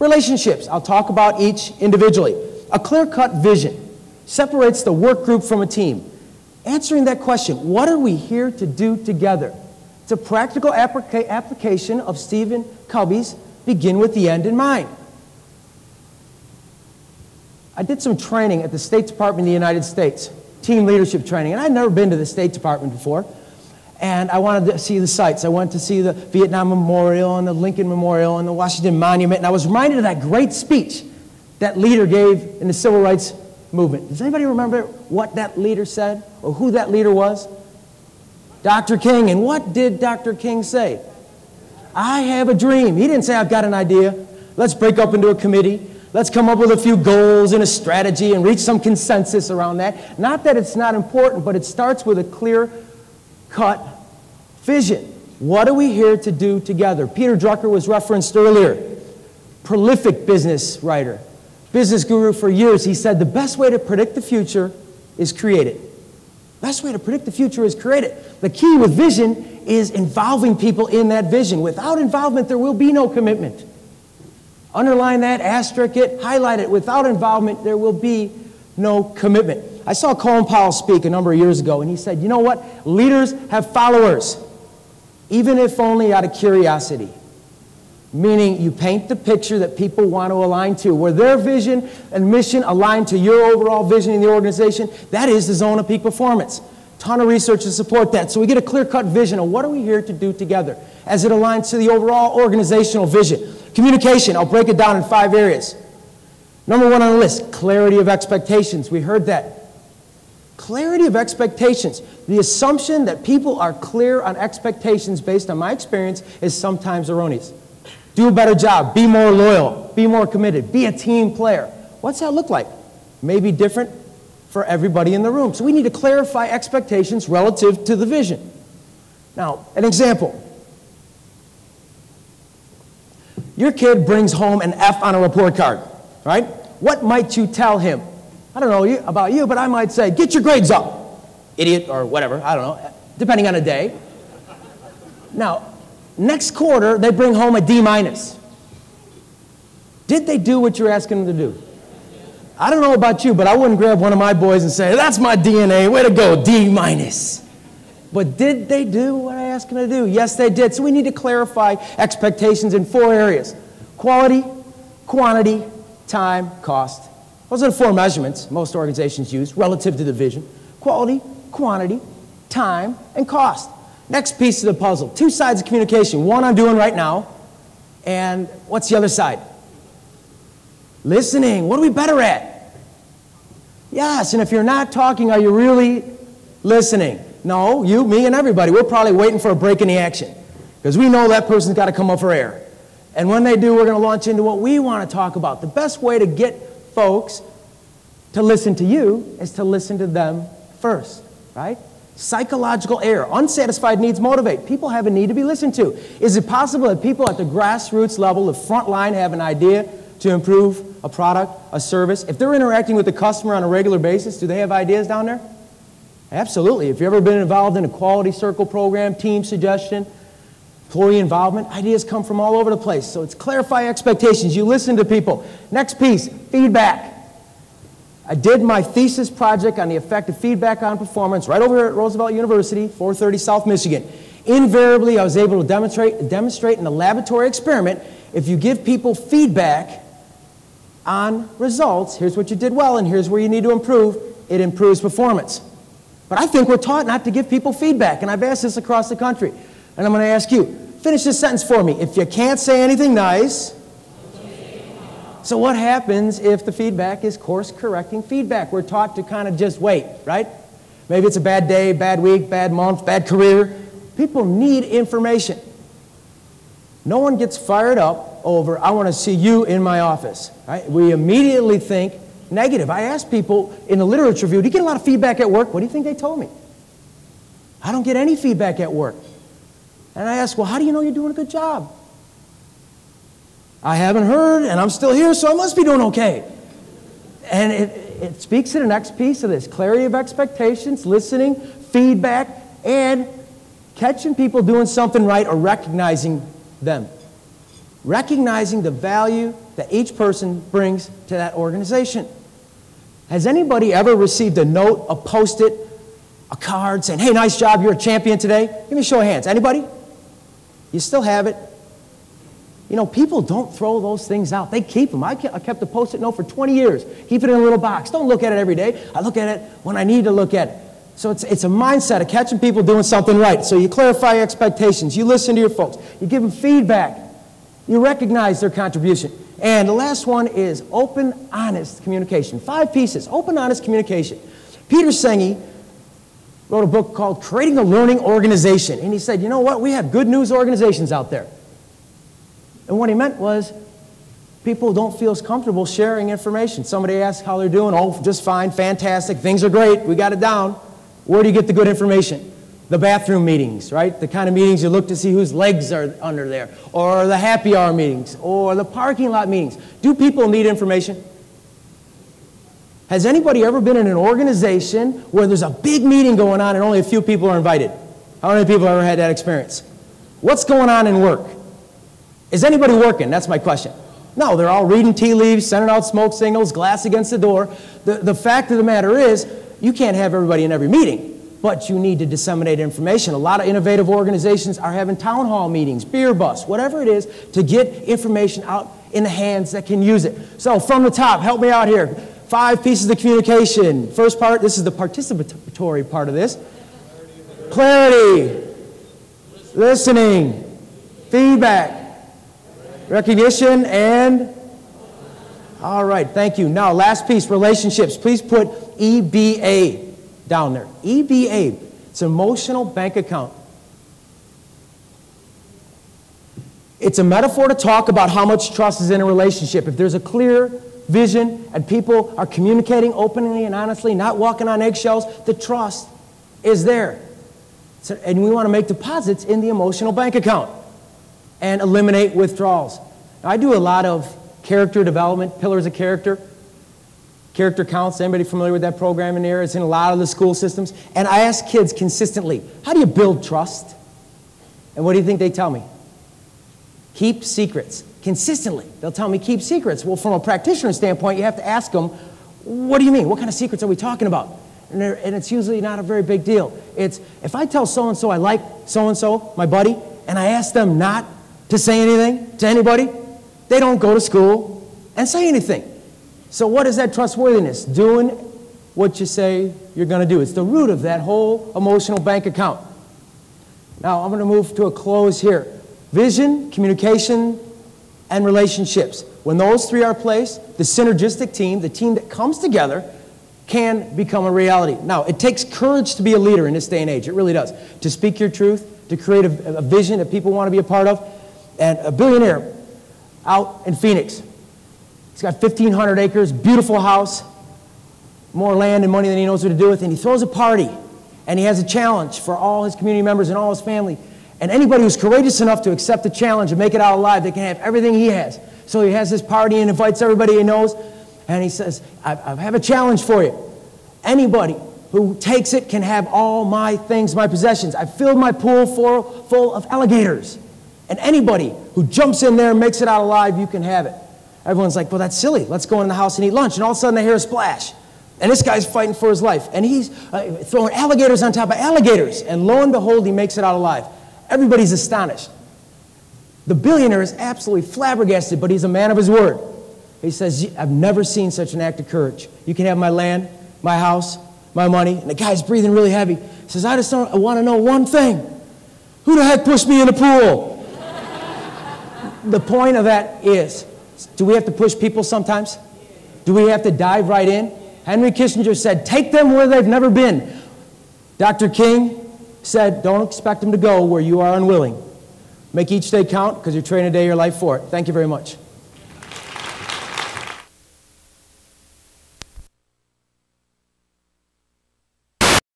Relationships, I'll talk about each individually. A clear-cut vision separates the work group from a team. Answering that question, what are we here to do together? It's a practical application of Stephen Covey's begin with the end in mind. I did some training at the State Department of the United States, team leadership training, and I'd never been to the State Department before. And I wanted to see the sites. I went to see the Vietnam Memorial and the Lincoln Memorial and the Washington Monument, and I was reminded of that great speech that leader gave in the Civil Rights Movement. Does anybody remember what that leader said or who that leader was? Dr. King. And what did Dr. King say? I have a dream. He didn't say, I've got an idea. Let's break up into a committee. Let's come up with a few goals and a strategy and reach some consensus around that. Not that it's not important, but it starts with a clear-cut vision. What are we here to do together? Peter Drucker was referenced earlier. Prolific business writer, business guru for years. He said the best way to predict the future is create it. Best way to predict the future is create it. The key with vision is involving people in that vision. Without involvement, there will be no commitment. Underline that, asterisk it, highlight it. Without involvement, there will be no commitment. I saw Colin Powell speak a number of years ago, and he said, you know what? Leaders have followers, even if only out of curiosity. Meaning you paint the picture that people want to align to, where their vision and mission align to your overall vision in the organization. That is the zone of peak performance. Ton of research to support that. So we get a clear-cut vision of what are we here to do together as it aligns to the overall organizational vision. Communication, I'll break it down in 5 areas. Number 1 on the list, clarity of expectations. We heard that. Clarity of expectations. The assumption that people are clear on expectations based on my experience is sometimes erroneous. Do a better job, be more loyal, be more committed, be a team player. What's that look like? Maybe different for everybody in the room. So we need to clarify expectations relative to the vision. Now, an example. Your kid brings home an F on a report card, right? What might you tell him? I don't know about you, but I might say, get your grades up, idiot, or whatever, I don't know, depending on the day. Now, next quarter, they bring home a D-. Did they do what you're asking them to do? I don't know about you, but I wouldn't grab one of my boys and say, that's my DNA, way to go, D-. But did they do what I asked them to do? Yes, they did. So we need to clarify expectations in 4 areas. Quality, quantity, time, cost. Those are the 4 measurements most organizations use relative to the vision. Quality, quantity, time, and cost. Next piece of the puzzle, 2 sides of communication. One I'm doing right now, and what's the other side? Listening. What are we better at? Yes, and if you're not talking, are you really listening? No, you, me, and everybody. We're probably waiting for a break in the action because we know that person's got to come up for air. And when they do, we're going to launch into what we want to talk about. The best way to get folks to listen to you is to listen to them first, right? Psychological error. Unsatisfied needs motivate. People have a need to be listened to. Is it possible that people at the grassroots level, the front line, have an idea to improve a product, a service? If they're interacting with the customer on a regular basis, do they have ideas down there? Absolutely. If you've ever been involved in a quality circle program, team suggestion, employee involvement, ideas come from all over the place. So it's clarify expectations. You listen to people. Next piece, feedback. I did my thesis project on the effect of feedback on performance right over here at Roosevelt University, 430 South Michigan. Invariably, I was able to demonstrate in a laboratory experiment, if you give people feedback on results, here's what you did well and here's where you need to improve, it improves performance. But I think we're taught not to give people feedback, and I've asked this across the country. And I'm going to ask you, finish this sentence for me. If you can't say anything nice, so what happens if the feedback is course-correcting feedback? We're taught to kind of just wait, right? Maybe it's a bad day, bad week, bad month, bad career. People need information. No one gets fired up over, I want to see you in my office, right? We immediately think negative. I asked people in the literature review, do you get a lot of feedback at work? What do you think they told me? I don't get any feedback at work. And I asked, well, how do you know you're doing a good job? I haven't heard, and I'm still here, so I must be doing okay. And it speaks to the next piece of this, clarity of expectations, listening, feedback, and catching people doing something right or recognizing them. recognizing the value that each person brings to that organization. Has anybody ever received a note, a post-it, a card saying, hey, nice job, you're a champion today? Give me a show of hands. Anybody? You still have it? You know, people don't throw those things out. They keep them. I kept a post-it note for 20 years. Keep it in a little box. Don't look at it every day. I look at it when I need to look at it. So it's a mindset of catching people doing something right. So you clarify your expectations. You listen to your folks. You give them feedback. You recognize their contribution. And the last one is open, honest communication. 5 pieces. Open, honest communication. Peter Senge wrote a book called Creating a Learning Organization. And he said, you know what? We have good news organizations out there. And what he meant was people don't feel as comfortable sharing information. Somebody asks how they're doing. Oh, just fine, fantastic, things are great, we got it down. Where do you get the good information? The bathroom meetings, right? The kind of meetings you look to see whose legs are under there. Or the happy hour meetings. Or the parking lot meetings. Do people need information? Has anybody ever been in an organization where there's a big meeting going on and only a few people are invited? How many people have ever had that experience? What's going on in work? Is anybody working? That's my question. No, they're all reading tea leaves, sending out smoke signals, glass against the door. The fact of the matter is, you can't have everybody in every meeting, but you need to disseminate information. A lot of innovative organizations are having town hall meetings, beer bus, whatever it is, to get information out in the hands that can use it. So from the top, help me out here. 5 pieces of communication. First part, this is the participatory part of this. Clarity, listening, feedback, recognition, and all right, thank you. Now, last piece, relationships. Please put EBA down there. EBA, it's emotional bank account. It's a metaphor to talk about how much trust is in a relationship. If there's a clear vision and people are communicating openly and honestly, not walking on eggshells, the trust is there. So, and we want to make deposits in the emotional bank account and eliminate withdrawals. Now, I do a lot of character development, pillars of character. Character counts. Anybody familiar with that program in there? It's in a lot of the school systems. And I ask kids consistently, how do you build trust? And what do you think they tell me? Keep secrets. Consistently. They'll tell me keep secrets. Well, from a practitioner standpoint, you have to ask them, what do you mean? What kind of secrets are we talking about? And it's usually not a very big deal. It's, if I tell so-and-so I like so-and-so, my buddy, and I ask them not to say anything to anybody, they don't go to school and say anything. So what is that trustworthiness? Doing what you say you're going to do. It's the root of that whole emotional bank account. Now, I'm going to move to a close here. Vision, communication, and relationships. When those 3 are placed, the synergistic team, the team that comes together, can become a reality. Now, it takes courage to be a leader in this day and age. It really does. To speak your truth, to create a vision that people want to be a part of. And a billionaire out in Phoenix. He's got 1,500 acres, beautiful house, more land and money than he knows what to do with, and he throws a party, and he has a challenge for all his community members and all his family. And anybody who's courageous enough to accept the challenge and make it out alive, they can have everything he has. So he has this party and invites everybody he knows, and he says, I have a challenge for you. Anybody who takes it can have all my things, my possessions. I filled my pool full of alligators. And anybody who jumps in there and makes it out alive, you can have it. Everyone's like, well, that's silly. Let's go in the house and eat lunch. And all of a sudden, they hear a splash. And this guy's fighting for his life. And he's throwing alligators on top of alligators. And lo and behold, he makes it out alive. Everybody's astonished. The billionaire is absolutely flabbergasted, but he's a man of his word. He says, I've never seen such an act of courage. You can have my land, my house, my money. And the guy's breathing really heavy. He says, I want to know one thing. Who the heck pushed me in the pool? The point of that is, do we have to push people sometimes? Do we have to dive right in? Henry Kissinger said, take them where they've never been. Dr. King said, don't expect them to go where you are unwilling. Make each day count because you're trading a day of your life for it. Thank you very much.